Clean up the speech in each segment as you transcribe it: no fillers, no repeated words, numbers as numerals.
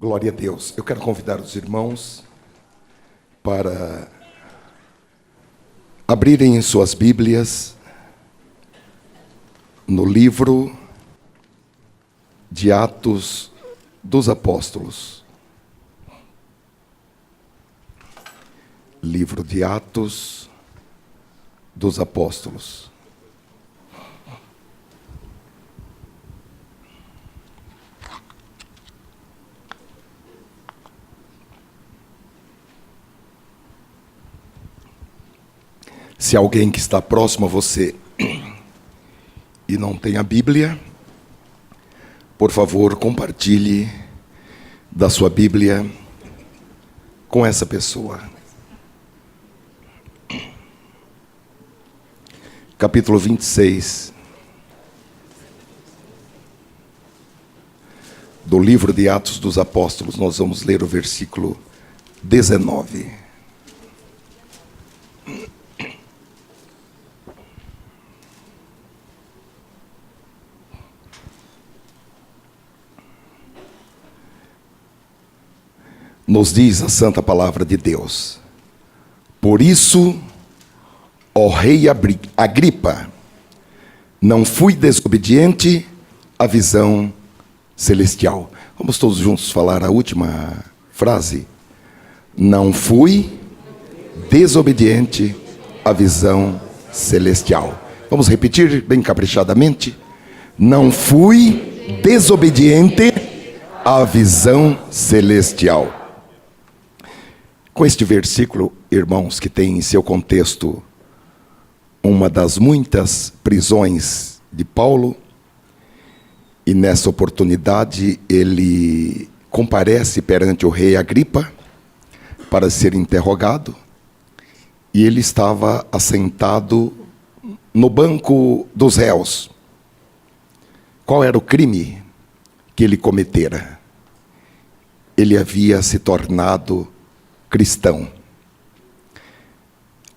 Glória a Deus. Eu quero convidar os irmãos para abrirem suas Bíblias no livro de Atos dos Apóstolos. Livro de Atos dos Apóstolos. Se alguém que está próximo a você e não tem a Bíblia, por favor, compartilhe da sua Bíblia com essa pessoa. Capítulo 26 do livro de Atos dos Apóstolos, nós vamos ler o versículo 19. Nos diz a santa palavra de Deus: por isso, ó rei Agripa, não fui desobediente à visão celestial. Vamos todos juntos falar a última frase. Não fui desobediente à visão celestial. Vamos repetir bem caprichadamente. Não fui desobediente à visão celestial. Com este versículo, irmãos, que tem em seu contexto uma das muitas prisões de Paulo, e nessa oportunidade ele comparece perante o rei Agripa para ser interrogado, e ele estava assentado no banco dos réus. Qual era o crime que ele cometera? Ele havia se tornado cristão.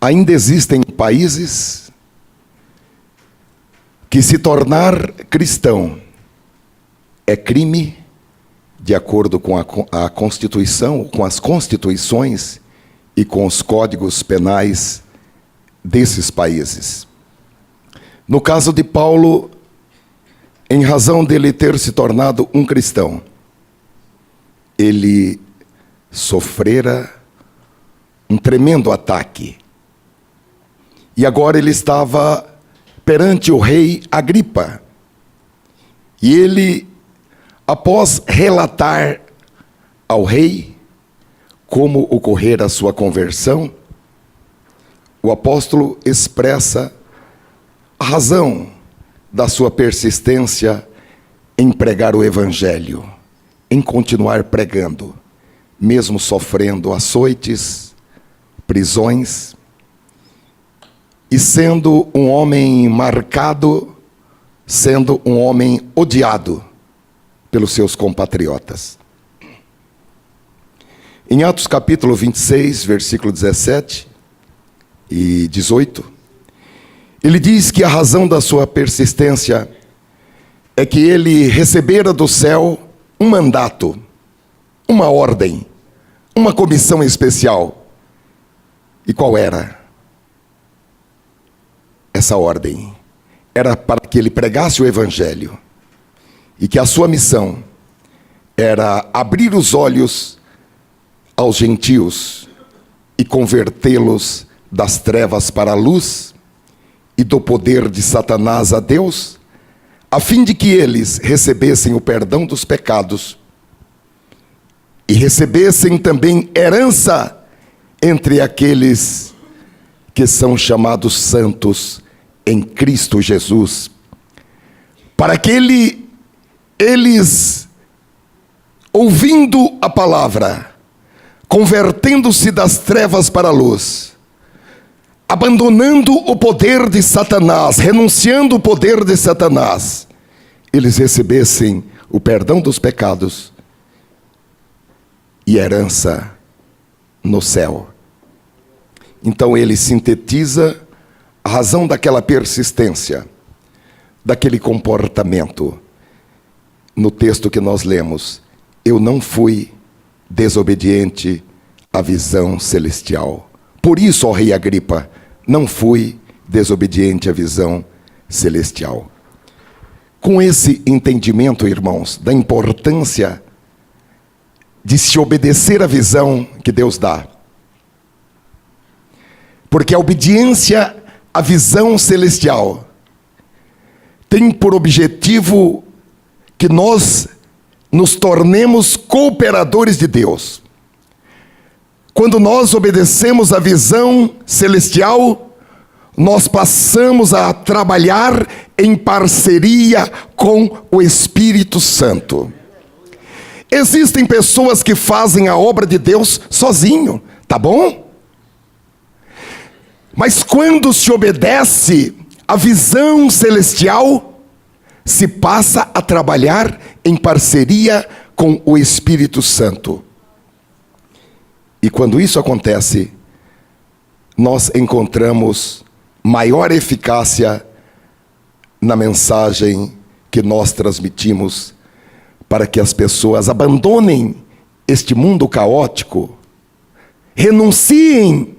Ainda existem países que se tornar cristão é crime de acordo com a Constituição, com as constituições e com os códigos penais desses países. No caso de Paulo, em razão dele ter se tornado um cristão, ele sofrera um tremendo ataque. E agora ele estava perante o rei Agripa. E ele, após relatar ao rei como ocorrera a sua conversão, o apóstolo expressa a razão da sua persistência em pregar o evangelho, em continuar pregando, mesmo sofrendo açoites, prisões, e sendo um homem marcado, sendo um homem odiado pelos seus compatriotas. Em Atos capítulo 26, versículo 17 e 18, ele diz que a razão da sua persistência é que ele recebera do céu um mandato, uma ordem, uma comissão especial. E qual era essa ordem? Era para que ele pregasse o evangelho, e que a sua missão era abrir os olhos aos gentios e convertê-los das trevas para a luz e do poder de Satanás a Deus, a fim de que eles recebessem o perdão dos pecados e recebessem também herança entre aqueles que são chamados santos em Cristo Jesus, para que eles, ouvindo a palavra, convertendo-se das trevas para a luz, abandonando o poder de Satanás, renunciando o poder de Satanás, eles recebessem o perdão dos pecados e herança no céu. Então ele sintetiza a razão daquela persistência, daquele comportamento, no texto que nós lemos. eu não fui desobediente à visão celestial. Por isso, ó rei Agripa, não fui desobediente à visão celestial. Com esse entendimento, irmãos, da importância de se obedecer à visão que Deus dá, porque a obediência à visão celestial tem por objetivo que nós nos tornemos cooperadores de Deus. Quando nós obedecemos à visão celestial, nós passamos a trabalhar em parceria com o Espírito Santo. Existem pessoas que fazem a obra de Deus sozinho, tá bom? Mas quando se obedece à visão celestial, se passa a trabalhar em parceria com o Espírito Santo. E quando isso acontece, nós encontramos maior eficácia na mensagem que nós transmitimos, para que as pessoas abandonem este mundo caótico, renunciem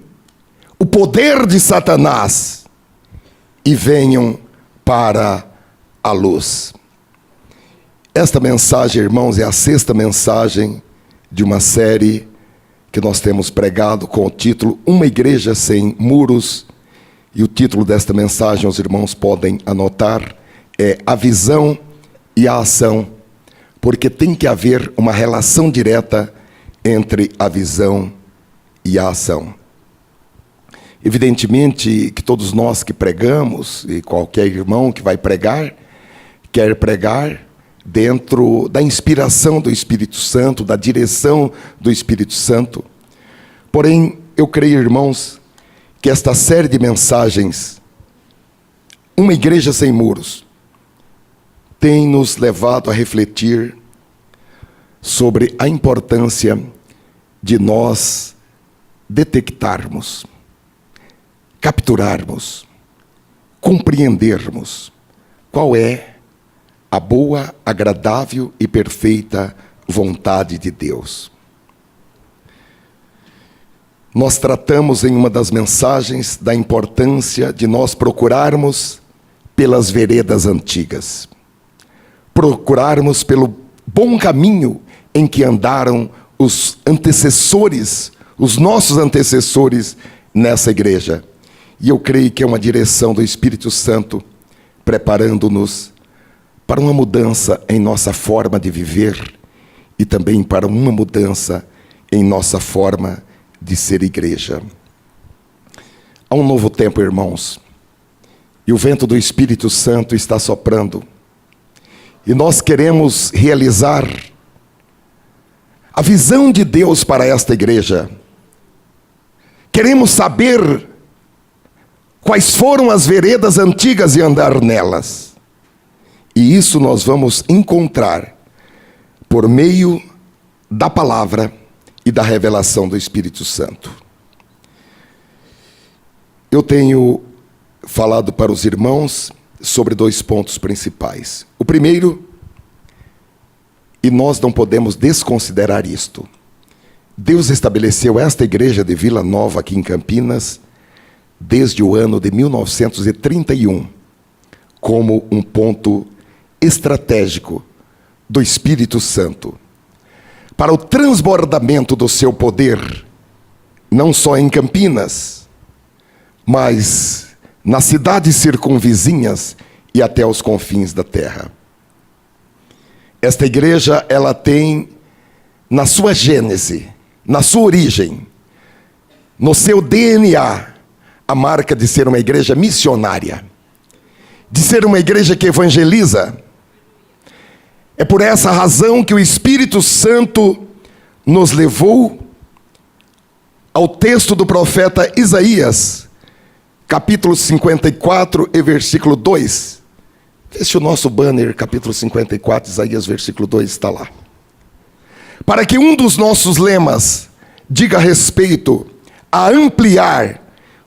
o poder de Satanás e venham para a luz. Esta mensagem, irmãos, é a 6ª mensagem de uma série que nós temos pregado com o título Uma Igreja Sem Muros. E o título desta mensagem, os irmãos podem anotar, é A Visão e a Ação, porque tem que haver uma relação direta entre a visão e a ação. Evidentemente que todos nós que pregamos, e qualquer irmão que vai pregar, quer pregar dentro da inspiração do Espírito Santo, da direção do Espírito Santo. Porém, eu creio, irmãos, que esta série de mensagens, Uma Igreja Sem Muros, tem nos levado a refletir sobre a importância de nós detectarmos, capturarmos, compreendermos qual é a boa, agradável e perfeita vontade de Deus. Nós tratamos em uma das mensagens da importância de nós procurarmos pelas veredas antigas, procurarmos pelo bom caminho em que andaram os antecessores, os nossos antecessores nessa igreja. E eu creio que é uma direção do Espírito Santo, preparando-nos para uma mudança em nossa forma de viver e também para uma mudança em nossa forma de ser igreja. Há um novo tempo, irmãos, e o vento do Espírito Santo está soprando, e nós queremos realizar a visão de Deus para esta igreja. Queremos saber quais foram as veredas antigas e andar nelas. E isso nós vamos encontrar por meio da palavra e da revelação do Espírito Santo. Eu tenho falado para os irmãos sobre 2 pontos principais. O primeiro, e nós não podemos desconsiderar isto: Deus estabeleceu esta igreja de Vila Nova aqui em Campinas desde o ano de 1931 como um ponto estratégico do Espírito Santo para o transbordamento do seu poder, não só em Campinas, mas nas cidades circunvizinhas e até os confins da terra. Esta igreja, ela tem na sua gênese, na sua origem, no seu DNA, a marca de ser uma igreja missionária, de ser uma igreja que evangeliza. É por essa razão que o Espírito Santo nos levou ao texto do profeta Isaías, capítulo 54 e versículo 2. Vê se o nosso banner, capítulo 54, Isaías, versículo 2, está lá. Para que um dos nossos lemas diga respeito a ampliar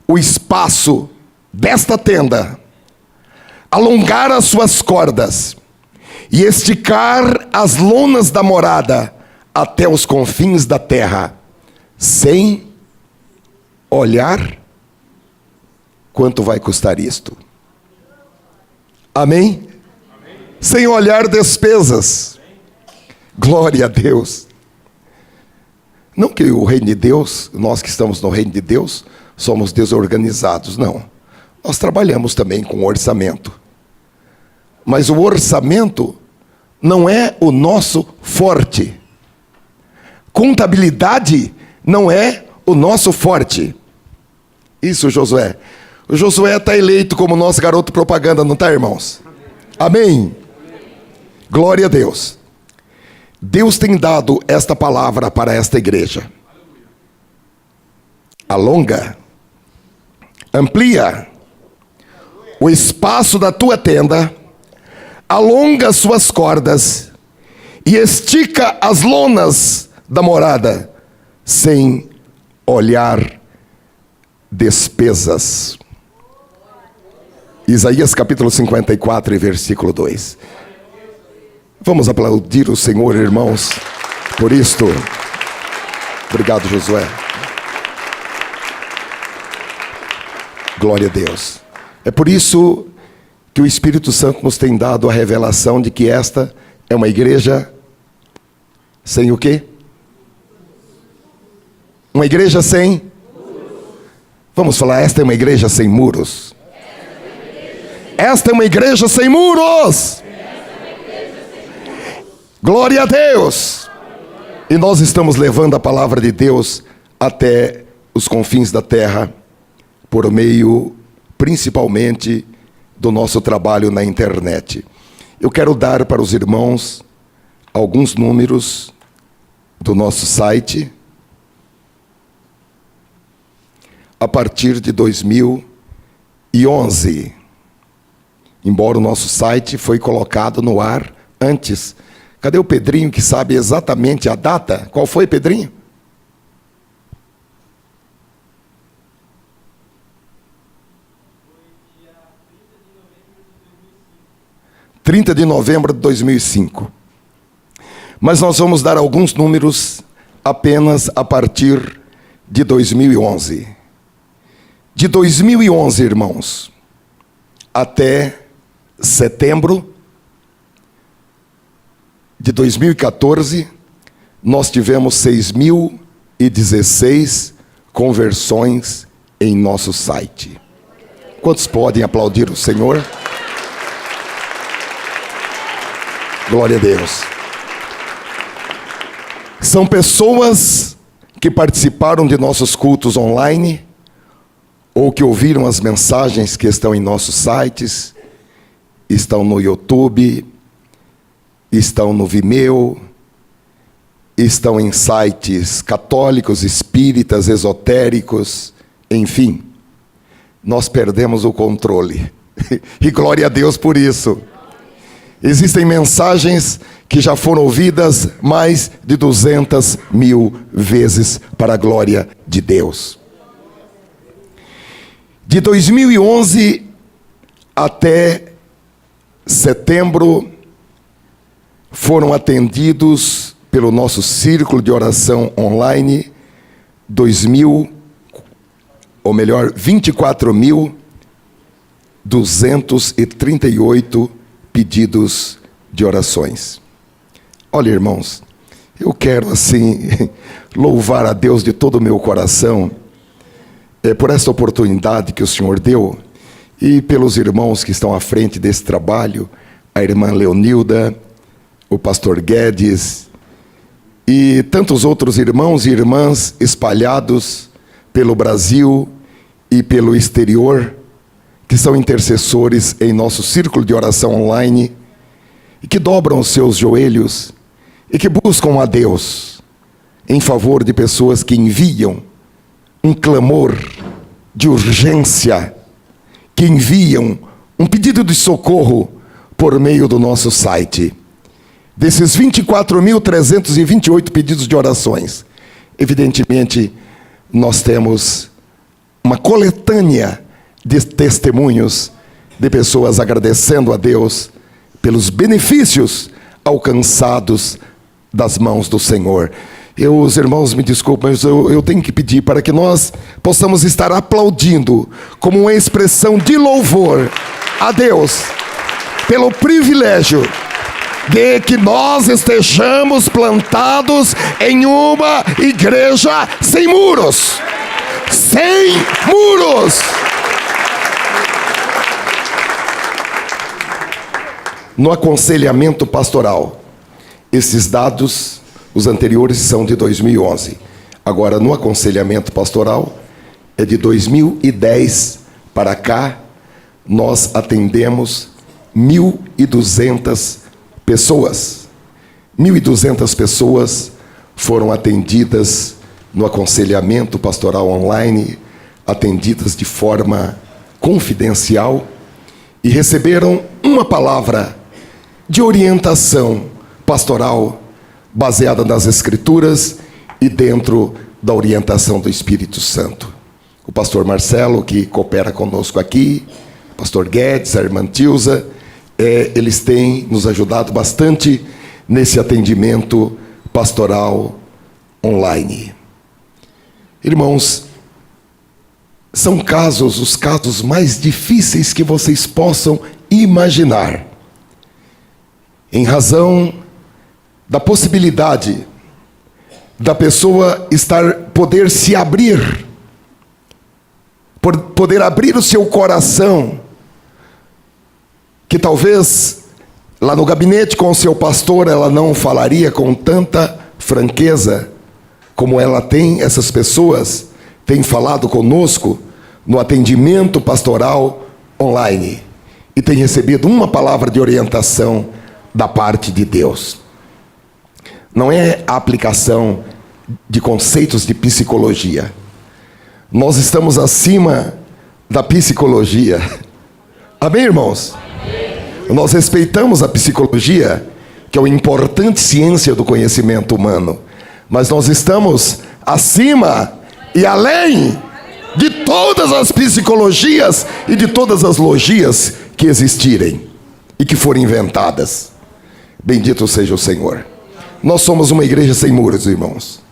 o espaço desta tenda, alongar as suas cordas e esticar as lonas da morada até os confins da terra, sem olhar quanto vai custar isto. Amém? Sem olhar despesas. Glória a Deus. Não que o reino de Deus, nós que estamos no reino de Deus, somos desorganizados, não. Nós trabalhamos também com orçamento. Mas o orçamento não é o nosso forte. Contabilidade não é o nosso forte. Isso, Josué. O Josué está eleito como nosso garoto propaganda, não está, irmãos? Amém? Glória a Deus. Deus tem dado esta palavra para esta igreja. Alonga, amplia o espaço da tua tenda, alonga suas cordas e estica as lonas da morada, sem olhar despesas. Isaías capítulo 54 e versículo 2. Vamos aplaudir o Senhor, irmãos, por isto. Obrigado, Josué. Glória a Deus. É por isso que o Espírito Santo nos tem dado a revelação de que esta é uma igreja sem o quê? Uma igreja sem? Vamos falar, esta é uma igreja sem muros. Esta é uma igreja sem muros. Glória a Deus! E nós estamos levando a palavra de Deus até os confins da terra, por meio, principalmente, do nosso trabalho na internet. Eu quero dar para os irmãos alguns números do nosso site. A partir de 2011, embora o nosso site foi colocado no ar antes. Cadê o Pedrinho que sabe exatamente a data? Qual foi, Pedrinho? Foi dia 30 de novembro de 2005. Mas nós vamos dar alguns números apenas a partir de 2011. De 2011, irmãos, até setembro de 2014, nós tivemos 6.016 conversões em nosso site. Quantos podem aplaudir o Senhor? Glória a Deus. São pessoas que participaram de nossos cultos online, ou que ouviram as mensagens que estão em nossos sites, estão no YouTube, estão no Vimeo, estão em sites católicos, espíritas, esotéricos, enfim. Nós perdemos o controle. E glória a Deus por isso. Existem mensagens que já foram ouvidas mais de 200.000 vezes para a glória de Deus. De 2011 até setembro, foram atendidos pelo nosso círculo de oração online 24.238 pedidos de orações. Olha, irmãos, eu quero assim louvar a Deus de todo o meu coração por esta oportunidade que o Senhor deu e pelos irmãos que estão à frente desse trabalho, a irmã Leonilda, o pastor Guedes e tantos outros irmãos e irmãs espalhados pelo Brasil e pelo exterior, que são intercessores em nosso círculo de oração online e que dobram os seus joelhos e que buscam a Deus em favor de pessoas que enviam um clamor de urgência, que enviam um pedido de socorro por meio do nosso site. Desses 24.328 pedidos de orações, evidentemente, nós temos uma coletânea de testemunhos de pessoas agradecendo a Deus pelos benefícios alcançados das mãos do Senhor. Os irmãos me desculpem, mas eu tenho que pedir para que nós possamos estar aplaudindo como uma expressão de louvor a Deus pelo privilégio de que nós estejamos plantados em uma igreja sem muros. Sem muros! No aconselhamento pastoral, esses dados, os anteriores, são de 2011. Agora, no aconselhamento pastoral, é de 2010 para cá, nós atendemos 1.200 pessoas. 1.200 pessoas foram atendidas no aconselhamento pastoral online, atendidas de forma confidencial e receberam uma palavra de orientação pastoral baseada nas Escrituras e dentro da orientação do Espírito Santo. O pastor Marcelo, que coopera conosco aqui, o pastor Guedes, a irmã Tilza, eles têm nos ajudado bastante nesse atendimento pastoral online. Irmãos, são os casos mais difíceis que vocês possam imaginar, em razão da possibilidade da pessoa poder se abrir, poder abrir o seu coração, que talvez lá no gabinete com o seu pastor ela não falaria com tanta franqueza como essas pessoas têm falado conosco no atendimento pastoral online, e tem recebido uma palavra de orientação da parte de Deus. Não é a aplicação de conceitos de psicologia. Nós estamos acima da psicologia. Amém, irmãos? Amém. Nós respeitamos a psicologia, que é uma importante ciência do conhecimento humano, mas nós estamos acima e além de todas as psicologias e de todas as logias que existirem e que forem inventadas. Bendito seja o Senhor. Nós somos uma igreja sem muros, irmãos.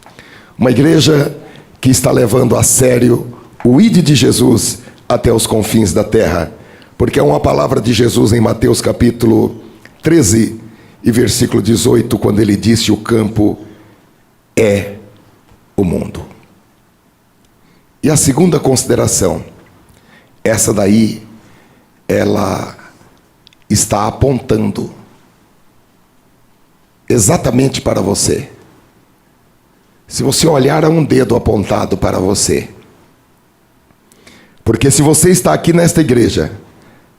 Uma igreja que está levando a sério o ide de Jesus até os confins da terra. Porque é uma palavra de Jesus em Mateus capítulo 13 e versículo 18, quando ele disse: o campo é o mundo. E a segunda consideração, essa daí, ela está apontando exatamente para você. Se você olhar, há um dedo apontado para você. Porque se você está aqui nesta igreja,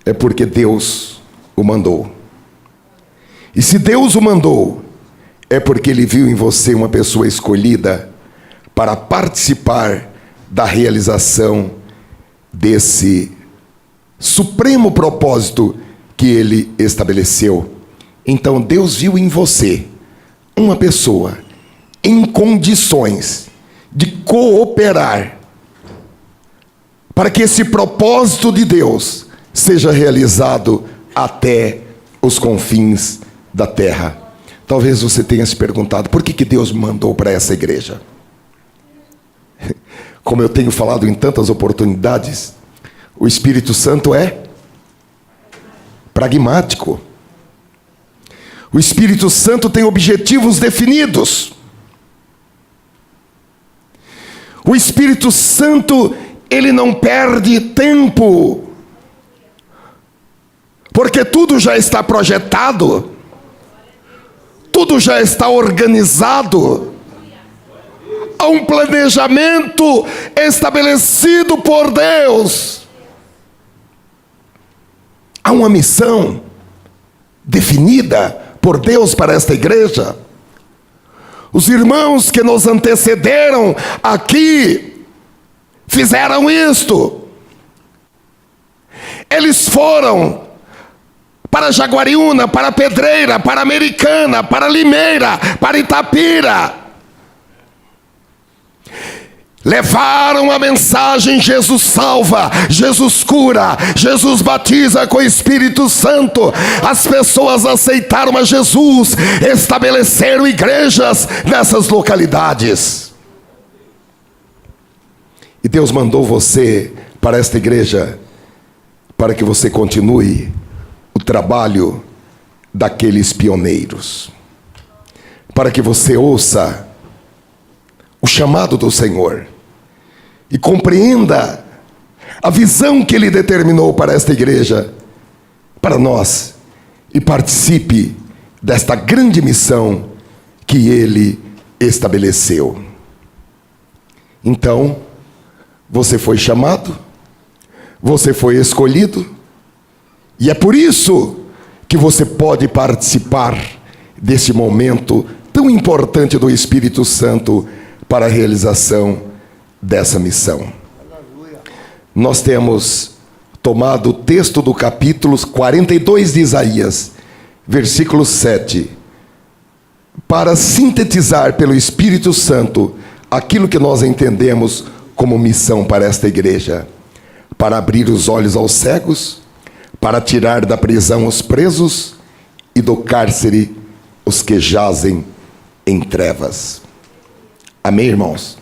é porque Deus o mandou. E se Deus o mandou, é porque Ele viu em você uma pessoa escolhida para participar da realização desse supremo propósito que Ele estabeleceu. Então Deus viu em você uma pessoa em condições de cooperar para que esse propósito de Deus seja realizado até os confins da terra. Talvez você tenha se perguntado: por que Deus me mandou para essa igreja? Como eu tenho falado em tantas oportunidades, o Espírito Santo é pragmático. O Espírito Santo tem objetivos definidos. O Espírito Santo, ele não perde tempo, porque tudo já está projetado, tudo já está organizado. Há um planejamento estabelecido por Deus. Há uma missão definida por Deus para esta igreja. Os irmãos que nos antecederam aqui fizeram isto. Eles foram para Jaguariúna, para Pedreira, para Americana, para Limeira, para Itapira. levaram a mensagem: Jesus salva, Jesus cura, Jesus batiza com o Espírito Santo. As pessoas aceitaram a Jesus, estabeleceram igrejas nessas localidades. E Deus mandou você para esta igreja para que você continue o trabalho daqueles pioneiros, para que você ouça o chamado do Senhor e compreenda a visão que Ele determinou para esta igreja, para nós, e participe desta grande missão que Ele estabeleceu. Então, você foi chamado, você foi escolhido, e é por isso que você pode participar desse momento tão importante do Espírito Santo para a realização dessa missão. Nós temos tomado o texto do capítulo 42 de Isaías, versículo 7, para sintetizar pelo Espírito Santo aquilo que nós entendemos como missão para esta igreja: para abrir os olhos aos cegos, para tirar da prisão os presos e do cárcere os que jazem em trevas. Amém, irmãos?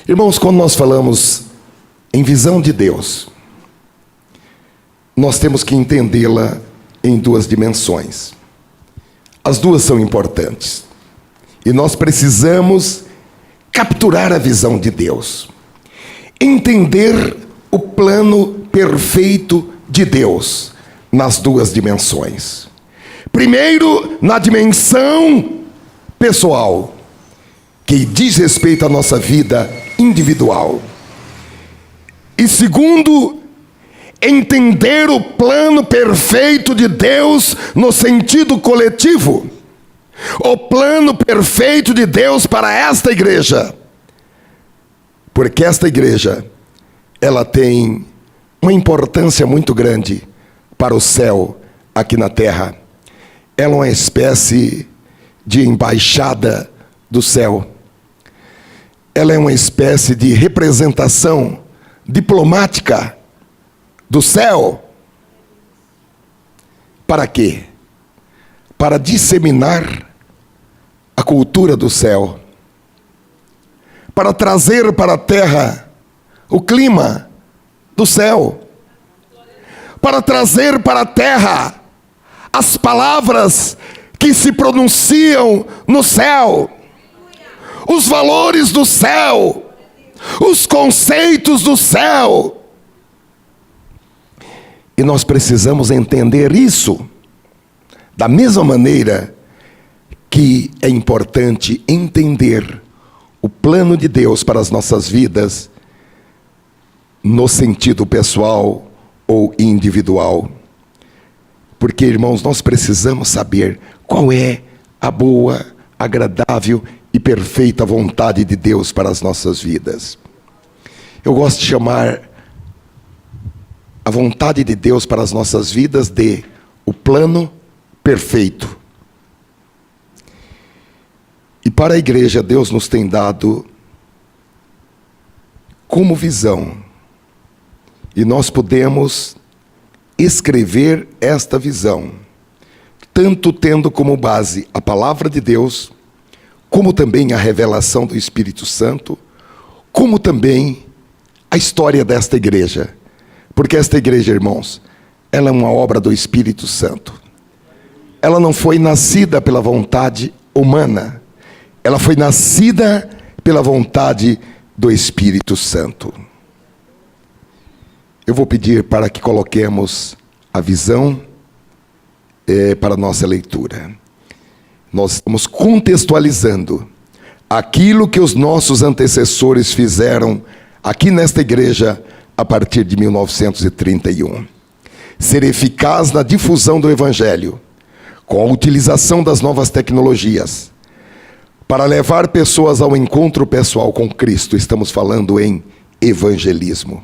Irmãos, quando nós falamos em visão de Deus, nós temos que entendê-la em duas dimensões. As duas são importantes. E nós precisamos capturar a visão de Deus, entender o plano perfeito de Deus nas duas dimensões. Primeiro, na dimensão pessoal, que diz respeito à nossa vida individual. E segundo, entender o plano perfeito de Deus no sentido coletivo. O plano perfeito de Deus para esta igreja. Porque esta igreja, ela tem uma importância muito grande para o céu aqui na terra. Ela é uma espécie de embaixada do céu. Ela é uma espécie de representação diplomática do céu. Para quê? Para disseminar a cultura do céu, para trazer para a terra o clima do céu, para trazer para a terra as palavras que se pronunciam no céu, os valores do céu, os conceitos do céu. E nós precisamos entender isso da mesma maneira que é importante entender o plano de Deus para as nossas vidas no sentido pessoal ou individual. Porque, irmãos, nós precisamos saber qual é a boa, agradável e perfeita vontade de Deus para as nossas vidas. Eu gosto de chamar a vontade de Deus para as nossas vidas de o plano perfeito. E para a igreja, Deus nos tem dado como visão. E nós podemos escrever esta visão, tanto tendo como base a palavra de Deus, como também a revelação do Espírito Santo, como também a história desta igreja. Porque esta igreja, irmãos, ela é uma obra do Espírito Santo. Ela não foi nascida pela vontade humana. Ela foi nascida pela vontade do Espírito Santo. Eu vou pedir para que coloquemos a visão para a nossa leitura. Nós estamos contextualizando aquilo que os nossos antecessores fizeram aqui nesta igreja a partir de 1931. Ser eficaz na difusão do Evangelho, com a utilização das novas tecnologias, para levar pessoas ao encontro pessoal com Cristo. Estamos falando em evangelismo.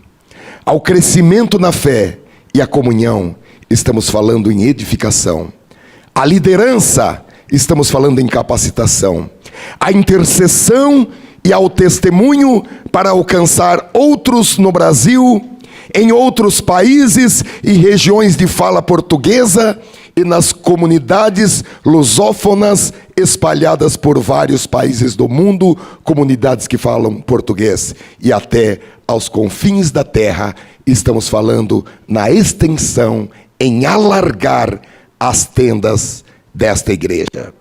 Ao crescimento na fé e a comunhão, estamos falando em edificação. A liderança, estamos falando em capacitação. A intercessão e ao testemunho para alcançar outros no Brasil, em outros países e regiões de fala portuguesa e nas comunidades lusófonas espalhadas por vários países do mundo, comunidades que falam português, e até aos confins da terra. Estamos falando na extensão, em alargar as tendas desta igreja.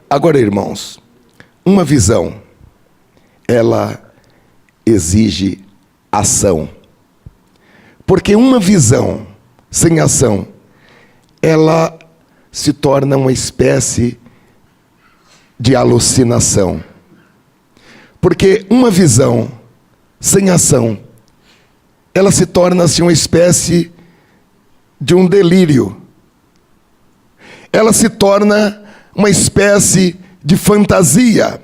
Agora, irmãos, uma visão, ela exige ação. Porque uma visão sem ação, ela se torna uma espécie de alucinação. Porque uma visão sem ação, ela se torna-se uma espécie de um delírio. Ela se torna uma espécie de fantasia.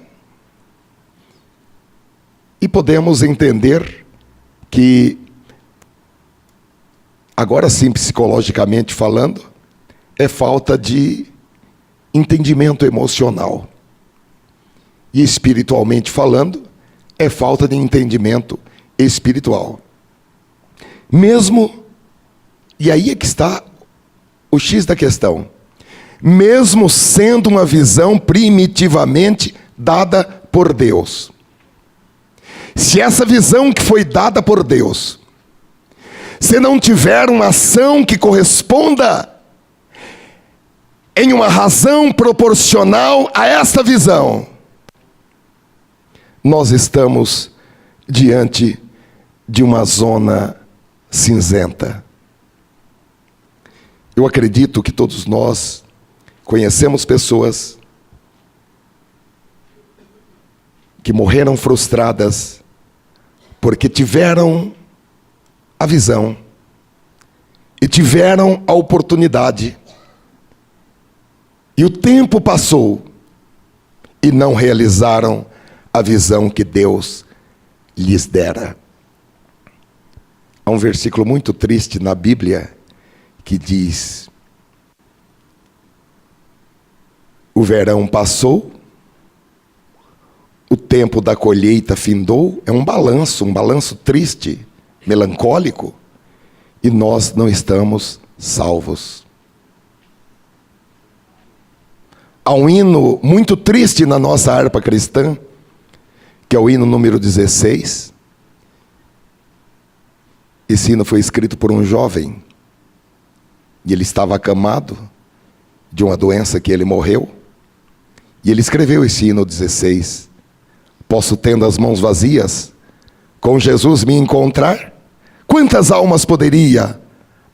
E podemos entender que, agora sim, psicologicamente falando, é falta de entendimento emocional. E espiritualmente falando, é falta de entendimento espiritual. Mesmo, e aí é que está o X da questão, mesmo sendo uma visão primitivamente dada por Deus. Se essa visão que foi dada por Deus, se não tiver uma ação que corresponda em uma razão proporcional a esta visão, nós estamos diante de uma zona cinzenta. Eu acredito que todos nós conhecemos pessoas que morreram frustradas porque tiveram a visão e tiveram a oportunidade, e o tempo passou e não realizaram a visão que Deus lhes dera. Há um versículo muito triste na Bíblia que diz: o verão passou, o tempo da colheita findou. É um balanço triste, melancólico, e nós não estamos salvos. Há um hino muito triste na nossa harpa cristã, que é o hino número 16. Esse hino foi escrito por um jovem, e ele estava acamado de uma doença que ele morreu, e ele escreveu esse hino 16. Posso, tendo as mãos vazias, com Jesus me encontrar? Quantas almas poderia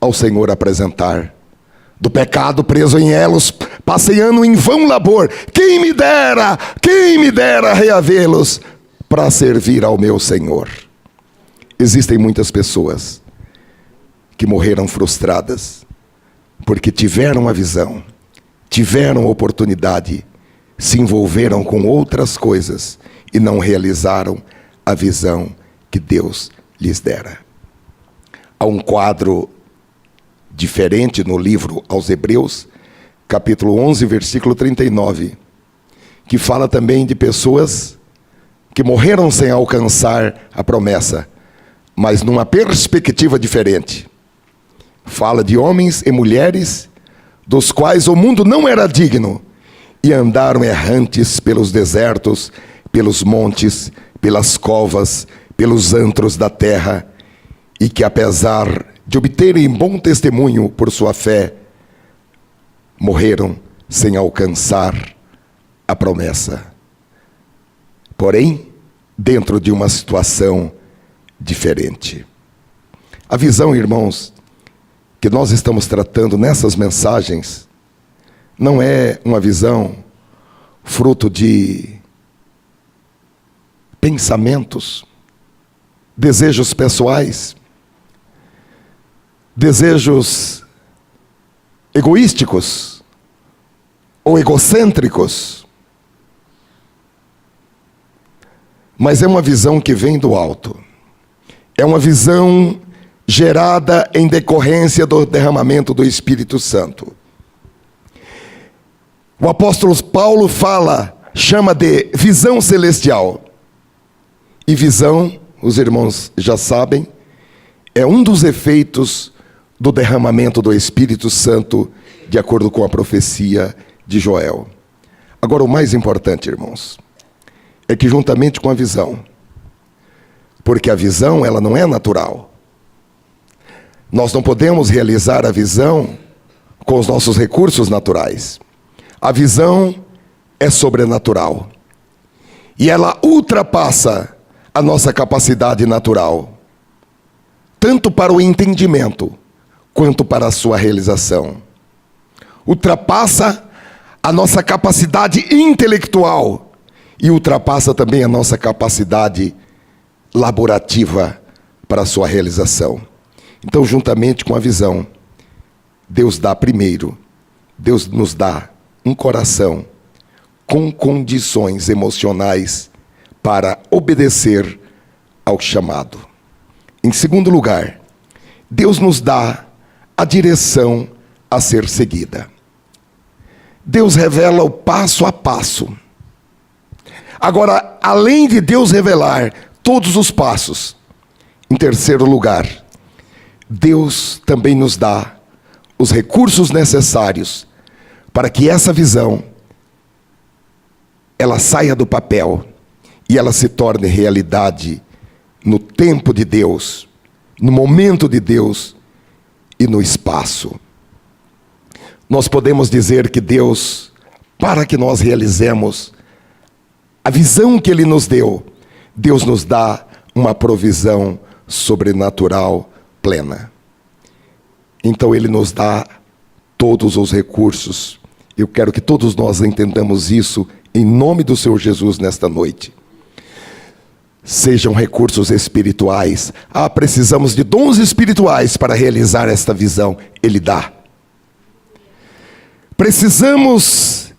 ao Senhor apresentar? Do pecado preso em elos, passeando em vão labor, quem me dera reavê-los para servir ao meu Senhor. Existem muitas pessoas que morreram frustradas, porque tiveram a visão, tiveram a oportunidade, se envolveram com outras coisas e não realizaram a visão que Deus lhes dera. Há um quadro diferente no livro aos Hebreus, capítulo 11, versículo 39, que fala também de pessoas que morreram sem alcançar a promessa, mas numa perspectiva diferente. Fala de homens e mulheres dos quais o mundo não era digno, e andaram errantes pelos desertos, pelos montes, pelas covas, pelos antros da terra, e que, apesar de obterem bom testemunho por sua fé, morreram sem alcançar a promessa. Porém, dentro de uma situação diferente. A visão, irmãos, que nós estamos tratando nessas mensagens, não é uma visão fruto de pensamentos, desejos pessoais, desejos egoísticos ou egocêntricos, mas é uma visão que vem do alto. É uma visão gerada em decorrência do derramamento do Espírito Santo. O apóstolo Paulo fala: chama de visão celestial. E visão, os irmãos já sabem, é um dos efeitos do derramamento do Espírito Santo, de acordo com a profecia de Joel. Agora, o mais importante, irmãos, é que juntamente com a visão, porque a visão, ela não é natural. Nós não podemos realizar a visão com os nossos recursos naturais. A visão é sobrenatural. E ela ultrapassa a nossa capacidade natural, tanto para o entendimento, quanto para a sua realização. Ultrapassa a nossa capacidade intelectual e ultrapassa também a nossa capacidade laborativa para a sua realização. Então, juntamente com a visão, Deus dá primeiro, Deus nos dá um coração com condições emocionais para obedecer ao chamado. Em segundo lugar, Deus nos dá a direção a ser seguida. Deus revela o passo a passo. Agora, além de Deus revelar todos os passos, em terceiro lugar, Deus também nos dá os recursos necessários para que essa visão ela saia do papel e ela se torne realidade no tempo de Deus, no momento de Deus e no espaço. Nós podemos dizer que Deus, para que nós realizemos a visão que Ele nos deu, Deus nos dá uma provisão sobrenatural plena. Então Ele nos dá todos os recursos. Eu quero que todos nós entendamos isso em nome do Senhor Jesus nesta noite. Sejam recursos espirituais. Precisamos de dons espirituais para realizar esta visão. Ele dá. Precisamos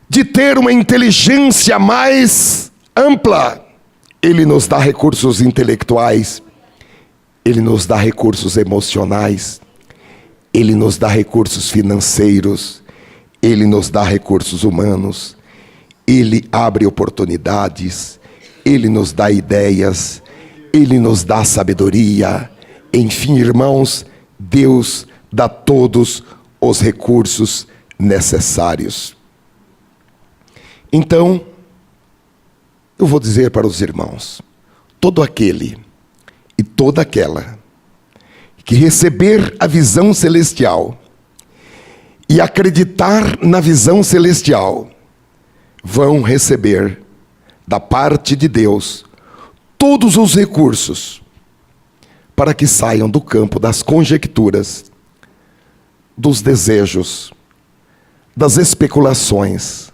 de ter uma inteligência mais ampla. Ele nos dá recursos intelectuais. Ele nos dá recursos emocionais. Ele nos dá recursos financeiros. Ele nos dá recursos humanos. Ele abre oportunidades. Ele nos dá ideias. Ele nos dá sabedoria. Enfim, irmãos, Deus dá todos os recursos necessários. Então, eu vou dizer para os irmãos, todo aquele e toda aquela que receber a visão celestial e acreditar na visão celestial, vão receber da parte de Deus todos os recursos para que saiam do campo das conjecturas, dos desejos, das especulações,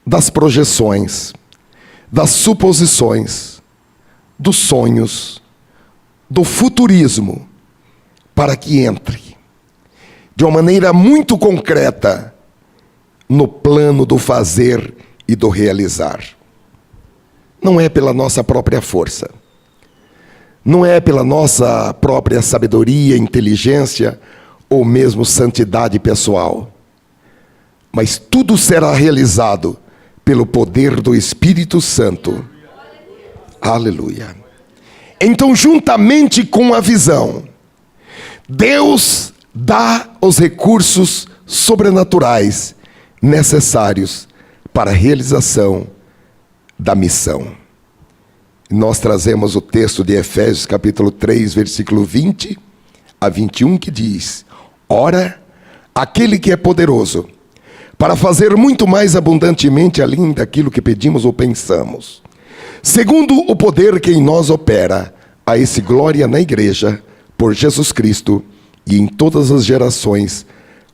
das projeções, das suposições, dos sonhos, do futurismo, para que entre de uma maneira muito concreta no plano do fazer e do realizar. Não é pela nossa própria força, não é pela nossa própria sabedoria, inteligência ou mesmo santidade pessoal, mas tudo será realizado pelo poder do Espírito Santo. Aleluia. Então, juntamente com a visão, Deus dá os recursos sobrenaturais necessários para a realização da missão. Nós trazemos o texto de Efésios capítulo 3, versículo 20 a 21, que diz: Ora, aquele que é poderoso para fazer muito mais abundantemente além daquilo que pedimos ou pensamos, segundo o poder que em nós opera, a esse glória na igreja, por Jesus Cristo, e em todas as gerações,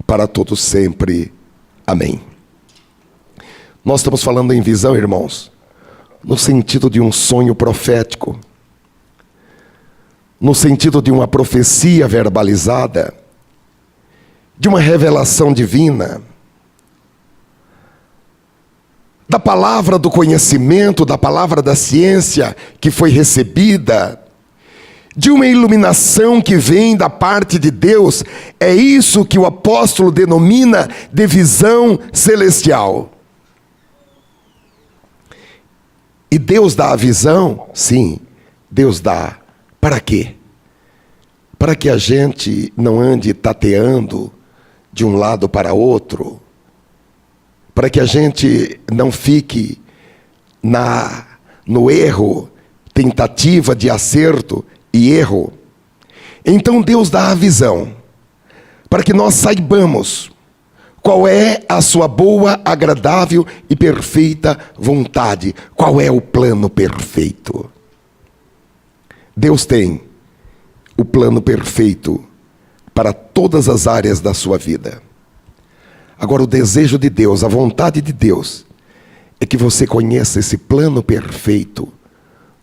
para todos sempre. Amém. Nós estamos falando em visão, irmãos, no sentido de um sonho profético, no sentido de uma profecia verbalizada, de uma revelação divina, da palavra do conhecimento, da palavra da ciência que foi recebida, de uma iluminação que vem da parte de Deus. É isso que o apóstolo denomina de visão celestial. E Deus dá a visão? Sim, Deus dá. Para quê? Para que a gente não ande tateando de um lado para outro, para que a gente não fique no erro, tentativa de acerto e erro. Então Deus dá a visão, para que nós saibamos qual é a sua boa, agradável e perfeita vontade, qual é o plano perfeito. Deus tem o plano perfeito para todas as áreas da sua vida. Agora, o desejo de Deus, a vontade de Deus, é que você conheça esse plano perfeito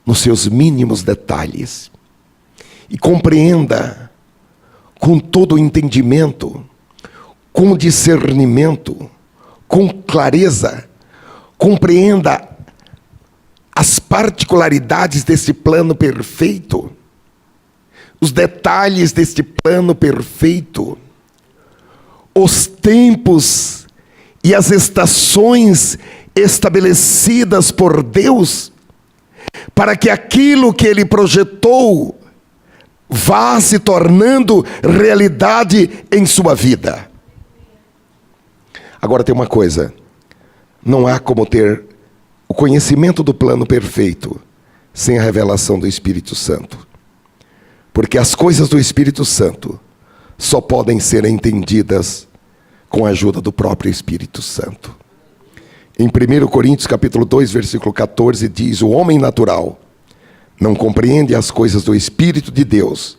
nos seus mínimos detalhes e compreenda com todo o entendimento, com discernimento, com clareza, compreenda as particularidades desse plano perfeito, os detalhes deste plano perfeito, os tempos e as estações estabelecidas por Deus, para que aquilo que Ele projetou vá se tornando realidade em sua vida. Agora tem uma coisa, não há como ter o conhecimento do plano perfeito sem a revelação do Espírito Santo. Porque as coisas do Espírito Santo só podem ser entendidas com a ajuda do próprio Espírito Santo. Em 1 Coríntios capítulo 2, versículo 14, diz: o homem natural não compreende as coisas do Espírito de Deus,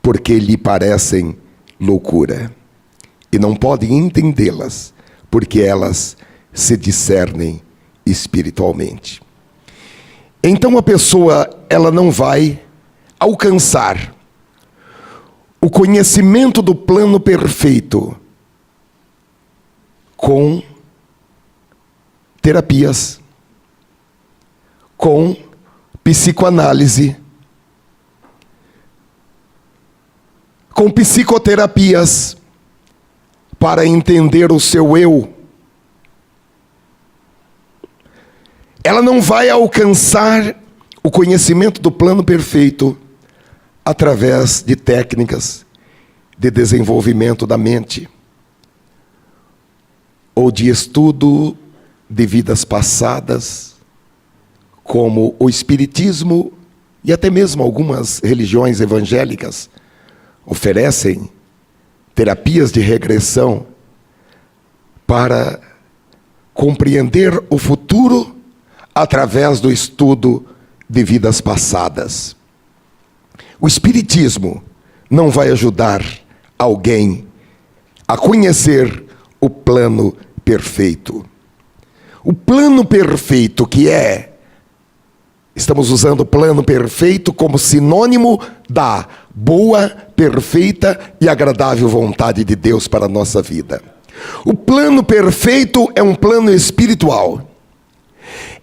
porque lhe parecem loucura, e não pode entendê-las, porque elas se discernem espiritualmente. Então a pessoa, ela não vai alcançar o conhecimento do plano perfeito com terapias, com psicoanálise, com psicoterapias, para entender o seu eu. Ela não vai alcançar o conhecimento do plano perfeito através de técnicas de desenvolvimento da mente, ou de estudo de vidas passadas, como o Espiritismo e até mesmo algumas religiões evangélicas oferecem terapias de regressão para compreender o futuro através do estudo de vidas passadas. O Espiritismo não vai ajudar alguém a conhecer o plano perfeito. O plano perfeito estamos usando o plano perfeito como sinônimo da boa, perfeita e agradável vontade de Deus para a nossa vida. O plano perfeito é um plano espiritual.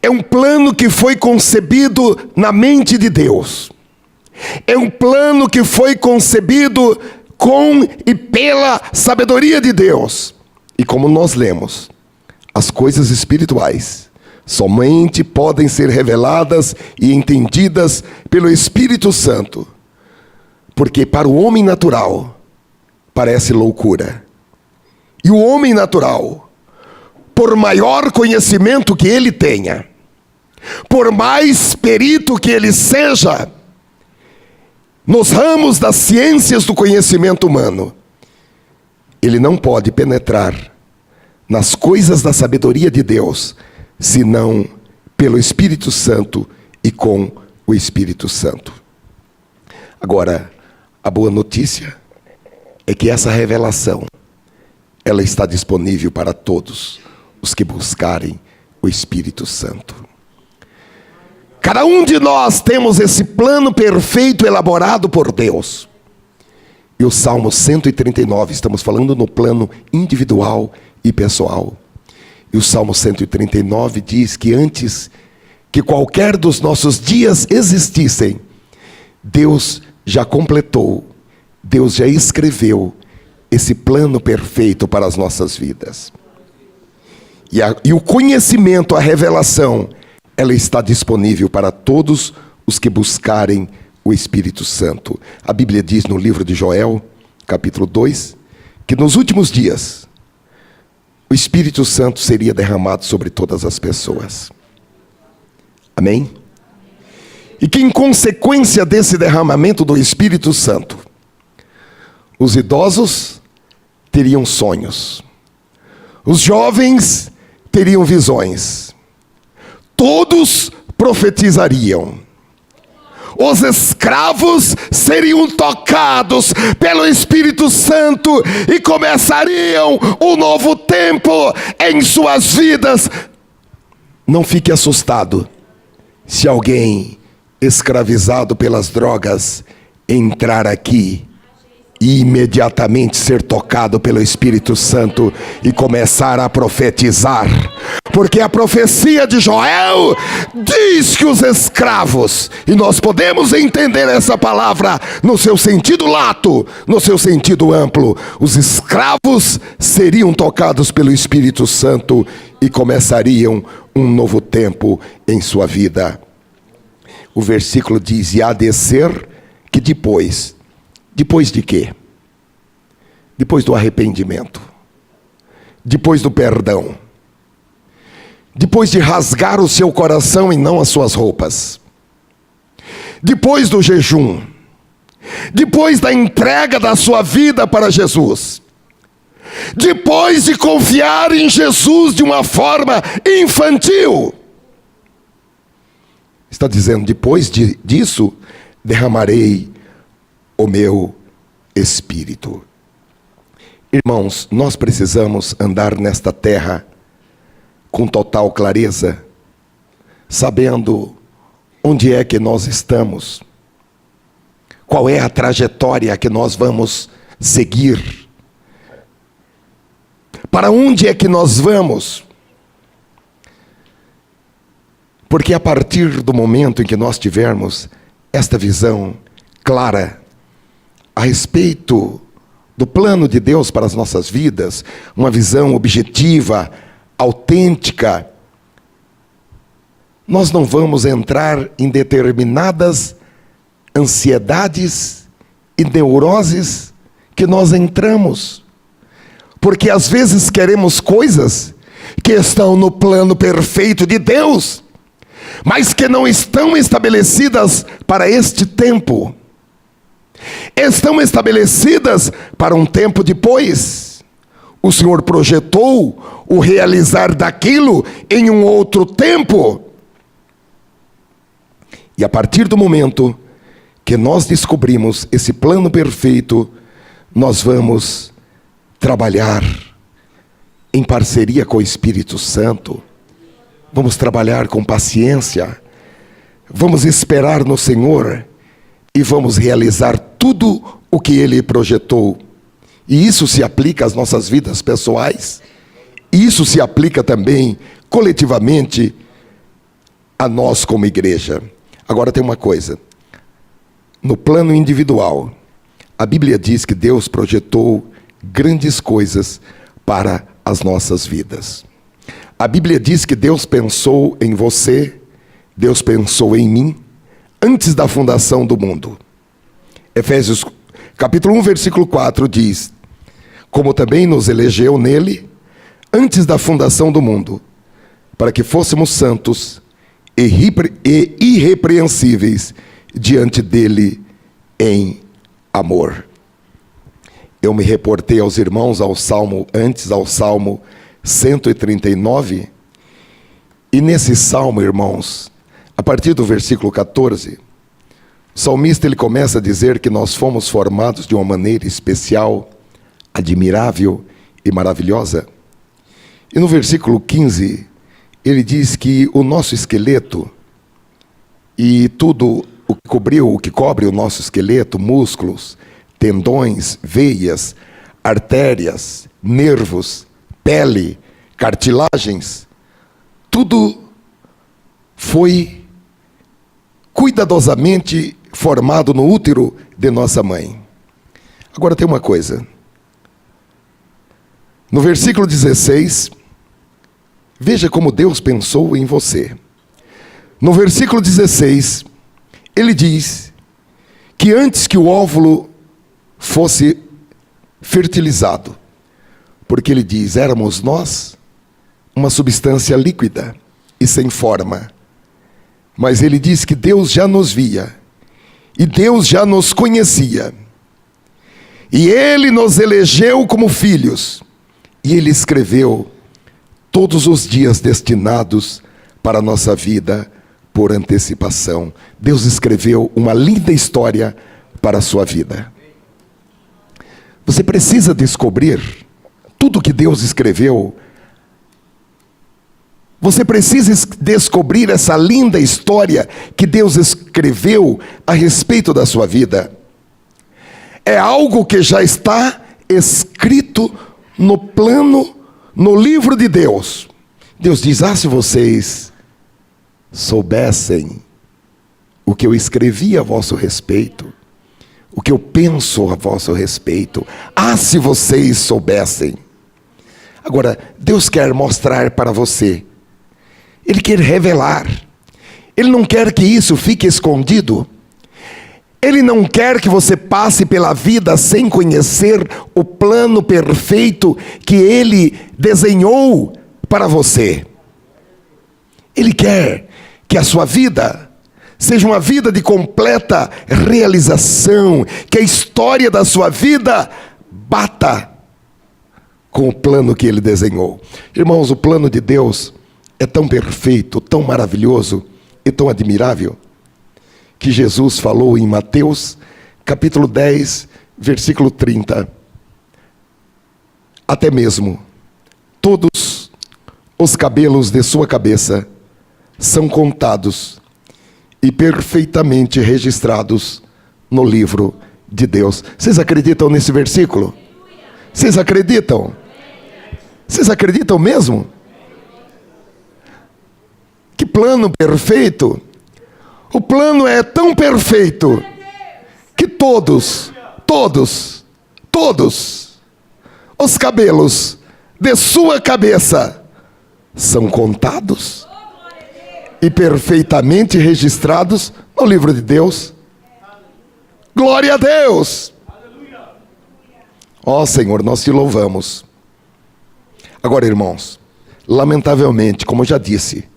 É um plano que foi concebido na mente de Deus. É um plano que foi concebido com e pela sabedoria de Deus. E como nós lemos, as coisas espirituais somente podem ser reveladas e entendidas pelo Espírito Santo. Porque para o homem natural parece loucura. E o homem natural, por maior conhecimento que ele tenha, por mais perito que ele seja nos ramos das ciências do conhecimento humano, ele não pode penetrar nas coisas da sabedoria de Deus, senão pelo Espírito Santo e com o Espírito Santo. Agora, a boa notícia é que essa revelação, ela está disponível para todos os que buscarem o Espírito Santo. Cada um de nós temos esse plano perfeito elaborado por Deus. E o Salmo 139, estamos falando no plano individual e pessoal. E o Salmo 139 diz que antes que qualquer dos nossos dias existissem, Deus já completou, Deus já escreveu esse plano perfeito para as nossas vidas. E o conhecimento, a revelação, ela está disponível para todos os que buscarem o Espírito Santo. A Bíblia diz no livro de Joel, capítulo 2, que nos últimos dias o Espírito Santo seria derramado sobre todas as pessoas. Amém? E que em consequência desse derramamento do Espírito Santo, os idosos teriam sonhos, os jovens teriam visões, todos profetizariam, os escravos seriam tocados pelo Espírito Santo e começariam um novo tempo em suas vidas. Não fique assustado se alguém escravizado pelas drogas entrar aqui e imediatamente ser tocado pelo Espírito Santo e começar a profetizar, porque a profecia de Joel diz que os escravos, e nós podemos entender essa palavra no seu sentido lato, no seu sentido amplo, os escravos seriam tocados pelo Espírito Santo e começariam um novo tempo em sua vida. O versículo diz: e há de ser que depois de quê? Depois do arrependimento, depois do perdão, depois de rasgar o seu coração e não as suas roupas, depois do jejum, depois da entrega da sua vida para Jesus, depois de confiar em Jesus de uma forma infantil, está dizendo: depois disso derramarei o meu Espírito. Irmãos, nós precisamos andar nesta terra com total clareza, sabendo onde é que nós estamos, qual é a trajetória que nós vamos seguir, para onde é que nós vamos. Porque a partir do momento em que nós tivermos esta visão clara a respeito do plano de Deus para as nossas vidas, uma visão objetiva, autêntica, nós não vamos entrar em determinadas ansiedades e neuroses que nós entramos, porque às vezes queremos coisas que estão no plano perfeito de Deus, mas que não estão estabelecidas para este tempo, estão estabelecidas para um tempo depois. O Senhor projetou o realizar daquilo em um outro tempo. E a partir do momento que nós descobrimos esse plano perfeito, nós vamos trabalhar em parceria com o Espírito Santo. Vamos trabalhar com paciência. Vamos esperar no Senhor e vamos realizar tudo o que Ele projetou. E isso se aplica às nossas vidas pessoais. E isso se aplica também coletivamente a nós como igreja. Agora tem uma coisa. No plano individual, a Bíblia diz que Deus projetou grandes coisas para as nossas vidas. A Bíblia diz que Deus pensou em você, Deus pensou em mim, antes da fundação do mundo. Efésios capítulo 1, versículo 4 diz: como também nos elegeu nele, antes da fundação do mundo, para que fôssemos santos e irrepreensíveis diante dele em amor. Eu me reportei aos irmãos ao Salmo 139, e nesse Salmo, irmãos, a partir do versículo 14, o salmista ele começa a dizer que nós fomos formados de uma maneira especial, admirável e maravilhosa. E no versículo 15, ele diz que o nosso esqueleto e tudo o que cobre o nosso esqueleto, músculos, tendões, veias, artérias, nervos, pele, cartilagens, tudo foi cuidadosamente formado no útero de nossa mãe. Agora tem uma coisa. No versículo 16, veja como Deus pensou em você. No versículo 16, ele diz que antes que o óvulo fosse fertilizado, porque ele diz, éramos nós uma substância líquida e sem forma. Mas ele diz que Deus já nos via, e Deus já nos conhecia, e Ele nos elegeu como filhos, e Ele escreveu todos os dias destinados para a nossa vida por antecipação. Deus escreveu uma linda história para a sua vida. Você precisa descobrir tudo que Deus escreveu. Você precisa descobrir essa linda história que Deus escreveu a respeito da sua vida. É algo que já está escrito no plano, no livro de Deus. Deus diz, se vocês soubessem o que eu escrevi a vosso respeito, o que eu penso a vosso respeito, se vocês soubessem. Agora, Deus quer mostrar para você, Ele quer revelar, Ele não quer que isso fique escondido, Ele não quer que você passe pela vida sem conhecer o plano perfeito que Ele desenhou para você. Ele quer que a sua vida seja uma vida de completa realização, que a história da sua vida bata com o plano que Ele desenhou. Irmãos, o plano de Deus é tão perfeito, tão maravilhoso e tão admirável, que Jesus falou em Mateus, capítulo 10, versículo 30. Até mesmo todos os cabelos de sua cabeça são contados e perfeitamente registrados no livro de Deus. Vocês acreditam nesse versículo? Vocês acreditam? Vocês acreditam mesmo? Que plano perfeito! O plano é tão perfeito que todos os cabelos de sua cabeça são contados e perfeitamente registrados no livro de Deus. Glória a Deus! Ó Senhor, nós te louvamos. Agora, irmãos, lamentavelmente, como eu já disse,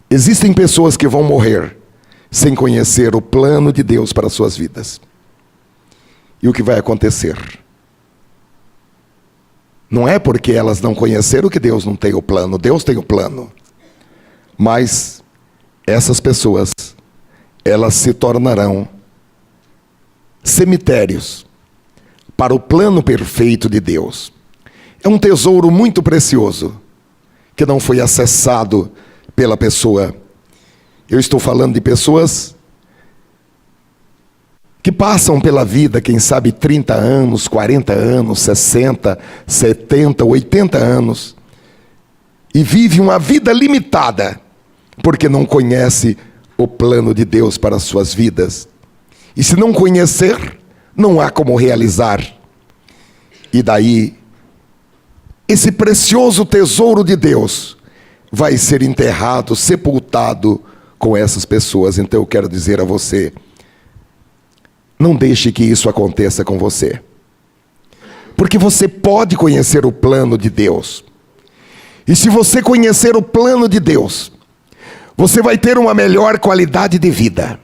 existem pessoas que vão morrer sem conhecer o plano de Deus para as suas vidas. E o que vai acontecer? Não é porque elas não conheceram que Deus não tem o plano. Deus tem o plano. Mas essas pessoas, elas se tornarão cemitérios para o plano perfeito de Deus. É um tesouro muito precioso que não foi acessado pela pessoa. Eu estou falando de pessoas que passam pela vida, quem sabe 30 anos, 40 anos, 60, 70, 80 anos, e vive uma vida limitada, porque não conhece o plano de Deus para as suas vidas. E se não conhecer, não há como realizar. E daí, esse precioso tesouro de Deus vai ser enterrado, sepultado com essas pessoas. Então eu quero dizer a você, não deixe que isso aconteça com você. Porque você pode conhecer o plano de Deus. E se você conhecer o plano de Deus, você vai ter uma melhor qualidade de vida.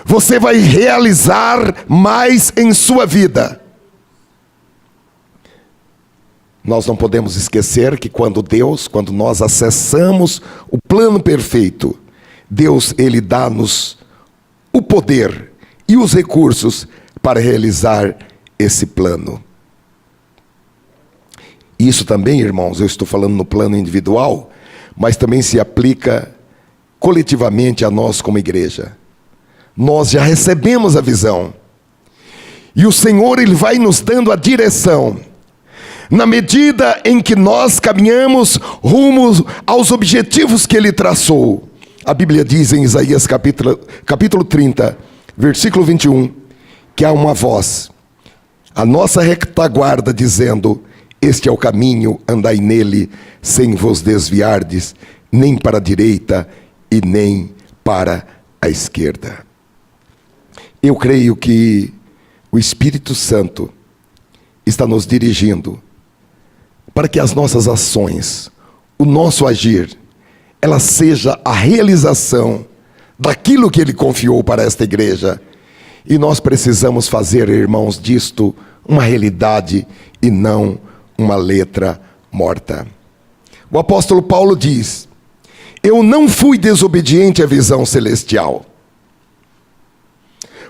Você vai realizar mais em sua vida. Nós não podemos esquecer que quando nós acessamos o plano perfeito, Deus, Ele dá-nos o poder e os recursos para realizar esse plano. Isso também, irmãos, eu estou falando no plano individual, mas também se aplica coletivamente a nós como igreja. Nós já recebemos a visão. E o Senhor, Ele vai nos dando a direção. Na medida em que nós caminhamos rumo aos objetivos que Ele traçou. A Bíblia diz em Isaías capítulo 30, versículo 21, que há uma voz, a nossa retaguarda, dizendo: este é o caminho, andai nele, sem vos desviardes, nem para a direita e nem para a esquerda. Eu creio que o Espírito Santo está nos dirigindo para que as nossas ações, o nosso agir, ela seja a realização daquilo que Ele confiou para esta igreja. E nós precisamos fazer, irmãos, disto uma realidade e não uma letra morta. O apóstolo Paulo diz: eu não fui desobediente à visão celestial,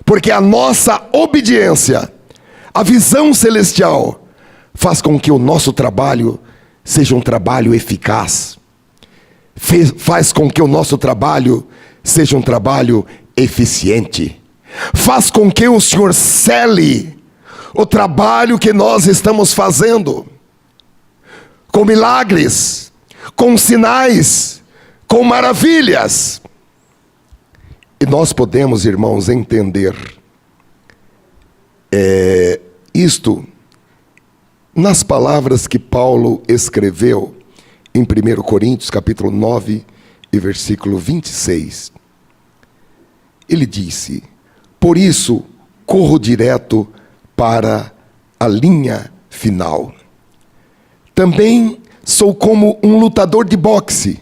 porque a nossa obediência à visão celestial faz com que o nosso trabalho seja um trabalho eficaz, faz com que o nosso trabalho seja um trabalho eficiente, faz com que o Senhor cele o trabalho que nós estamos fazendo, com milagres, com sinais, com maravilhas. E nós podemos, irmãos, entender isto nas palavras que Paulo escreveu em 1 Coríntios capítulo 9 e versículo 26. Ele disse: por isso corro direto para a linha final. Também sou como um lutador de boxe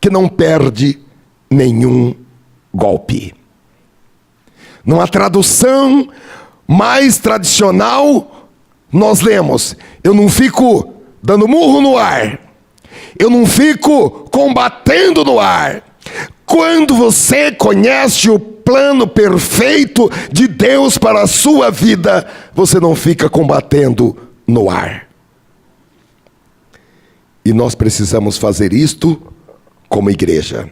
que não perde nenhum golpe. Numa tradução mais tradicional, nós lemos: eu não fico dando murro no ar, eu não fico combatendo no ar. Quando você conhece o plano perfeito de Deus para a sua vida, você não fica combatendo no ar. E nós precisamos fazer isto como igreja.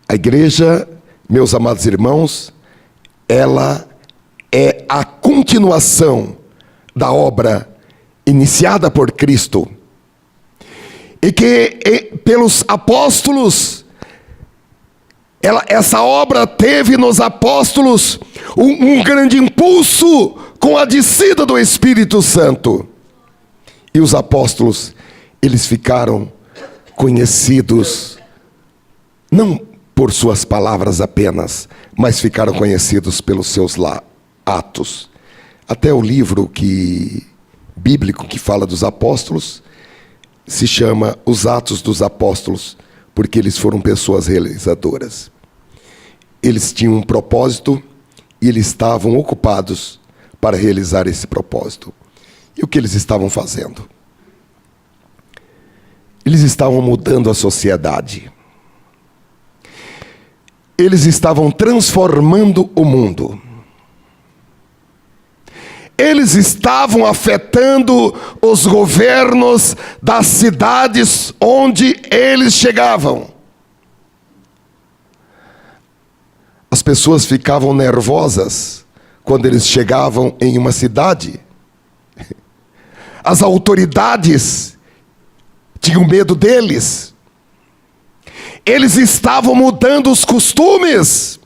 A igreja, meus amados irmãos, ela é a continuação da obra iniciada por Cristo, e que pelos apóstolos, essa obra teve nos apóstolos um grande impulso com a descida do Espírito Santo. E os apóstolos, eles ficaram conhecidos, não por suas palavras apenas, mas ficaram conhecidos pelos seus atos. Até o livro bíblico que fala dos apóstolos se chama Os Atos dos Apóstolos, porque eles foram pessoas realizadoras. Eles tinham um propósito e eles estavam ocupados para realizar esse propósito. E o que eles estavam fazendo? Eles estavam mudando a sociedade. Eles estavam transformando o mundo. Eles estavam afetando os governos das cidades onde eles chegavam. As pessoas ficavam nervosas quando eles chegavam em uma cidade. As autoridades tinham medo deles. Eles estavam mudando os costumes.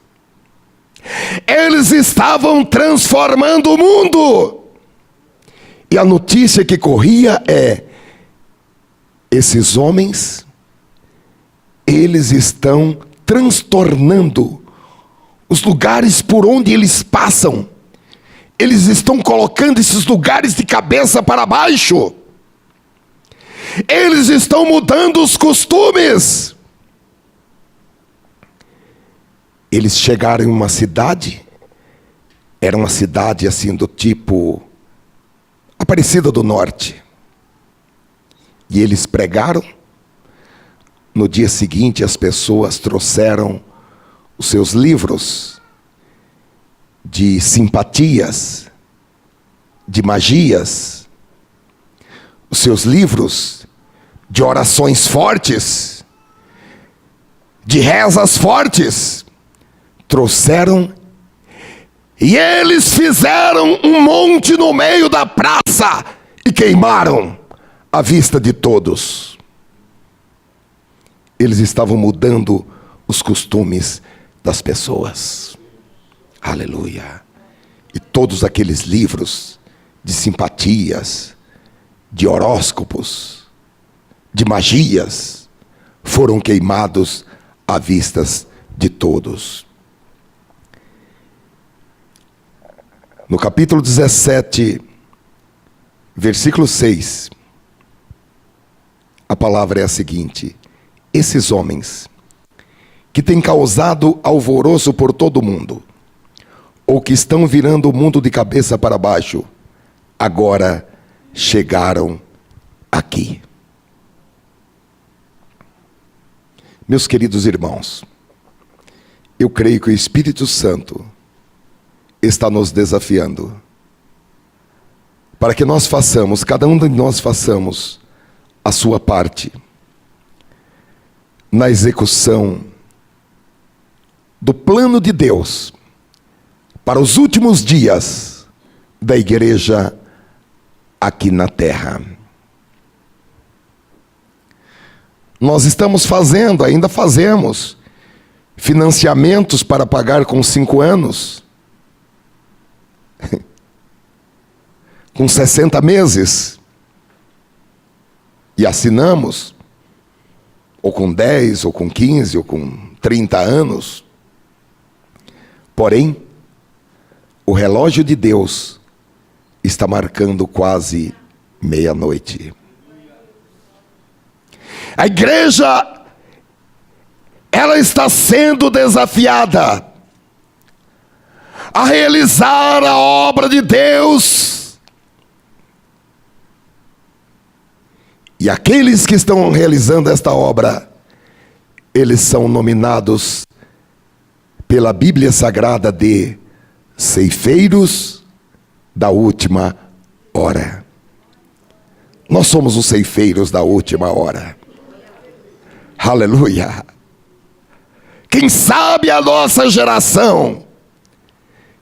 Eles estavam transformando o mundo. E a notícia que corria é: esses homens, eles estão transtornando os lugares por onde eles passam. Eles estão colocando esses lugares de cabeça para baixo. Eles estão mudando os costumes. Eles chegaram em uma cidade, era uma cidade assim do tipo Aparecida do Norte. E eles pregaram. No dia seguinte as pessoas trouxeram os seus livros de simpatias, de magias, os seus livros de orações fortes, de rezas fortes. Trouxeram e eles fizeram um monte no meio da praça e queimaram à vista de todos. Eles estavam mudando os costumes das pessoas. Aleluia. E todos aqueles livros de simpatias, de horóscopos, de magias, foram queimados à vista de todos. No capítulo 17, versículo 6, a palavra é a seguinte: esses homens que têm causado alvoroço por todo o mundo, ou que estão virando o mundo de cabeça para baixo, agora chegaram aqui. Meus queridos irmãos, eu creio que o Espírito Santo está nos desafiando para que nós façamos, cada um de nós façamos a sua parte na execução do plano de Deus para os últimos dias da igreja aqui na terra. Nós estamos fazendo, ainda fazemos, financiamentos para pagar com 5 anos, com 60 meses, e assinamos, ou com 10, ou com 15, ou com 30 anos. Porém, o relógio de Deus está marcando quase meia-noite. A igreja, ela está sendo desafiada a realizar a obra de Deus. E aqueles que estão realizando esta obra, eles são nominados pela Bíblia Sagrada de ceifeiros da última hora. Nós somos os ceifeiros da última hora. Aleluia! Quem sabe a nossa geração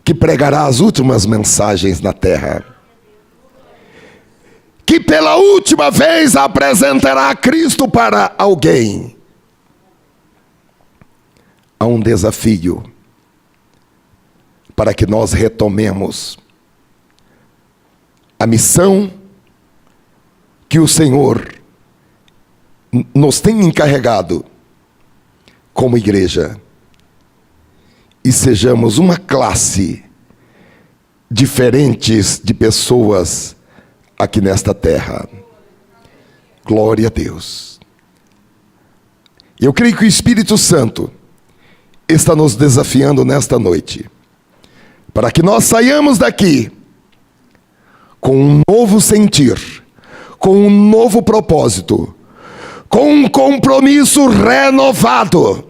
que pregará as últimas mensagens na terra, que pela última vez apresentará Cristo para alguém. Há um desafio para que nós retomemos a missão que o Senhor nos tem encarregado como igreja, e sejamos uma classe diferentes de pessoas aqui nesta terra. Glória a Deus. Eu creio que o Espírito Santo está nos desafiando nesta noite, para que nós saiamos daqui com um novo sentir, com um novo propósito, com um compromisso renovado.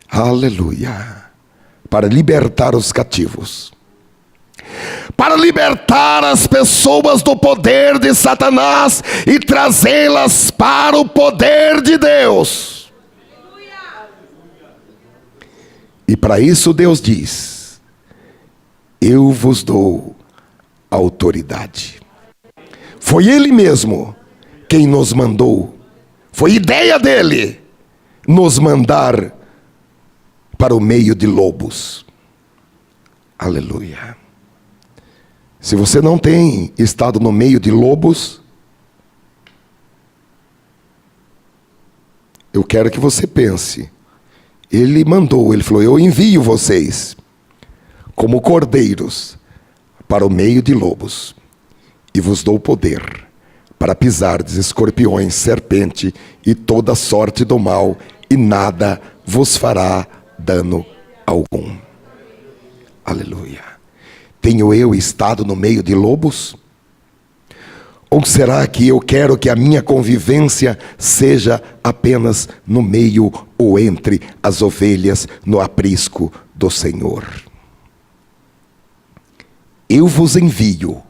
Aleluia! Para libertar os cativos, para libertar as pessoas do poder de Satanás e trazê-las para o poder de Deus. E para isso Deus diz: eu vos dou autoridade. Foi Ele mesmo quem nos mandou, foi ideia dele nos mandar para o meio de lobos. Aleluia! Se você não tem estado no meio de lobos, eu quero que você pense. Ele mandou, ele falou: eu envio vocês como cordeiros para o meio de lobos, e vos dou poder para pisardes escorpiões, serpente e toda sorte do mal, e nada vos fará dano algum. Aleluia! Tenho eu estado no meio de lobos? Ou será que eu quero que a minha convivência seja apenas no meio ou entre as ovelhas no aprisco do Senhor? Eu vos envio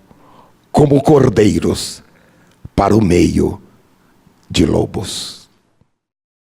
como cordeiros para o meio de lobos.